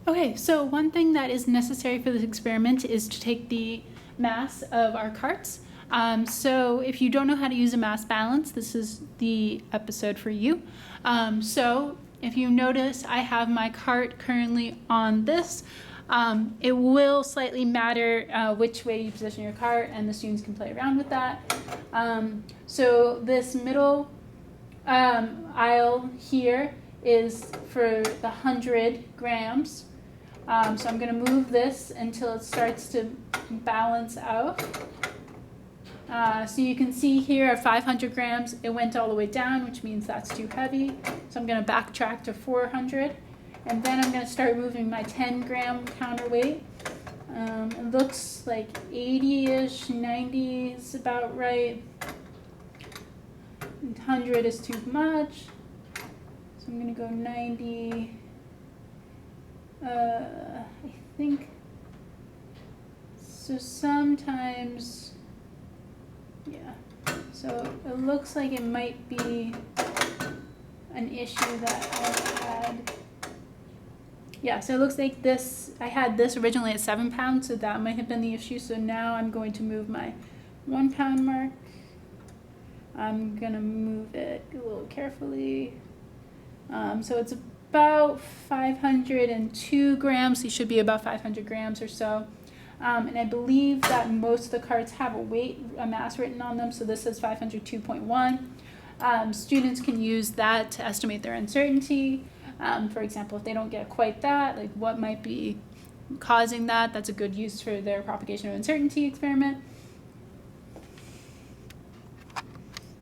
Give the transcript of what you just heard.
Okay, so one thing that is necessary for this experiment is to take the mass of our carts. So if you don't know how to use a mass balance, this is the episode for you. So if you notice, I have my cart currently on this. It will slightly matter which way you position your cart, and the students can play around with that. So this middle aisle here is for the 100 grams. So I'm going to move this until it starts to balance out. So you can see here at 500 grams, it went all the way down, which means that's too heavy. So I'm going to backtrack to 400. And then I'm going to start moving my 10-gram counterweight. It looks like 80-ish, 90 is about right. 100 is too much. So I'm going to go 90. I think, so sometimes, yeah, so it looks like it might be an issue that I had. Yeah, so it looks like this, I had this originally at 7 pounds, so that might have been the issue. So now I'm going to move my 1 pound mark. I'm gonna move it a little carefully. So it's about 502 grams. So you should be about 500 grams or so. And I believe that most of the carts have a mass written on them. So this says 502.1. Students can use that to estimate their uncertainty. For example, if they don't get quite that, like what might be causing that, that's a good use for their propagation of uncertainty experiment.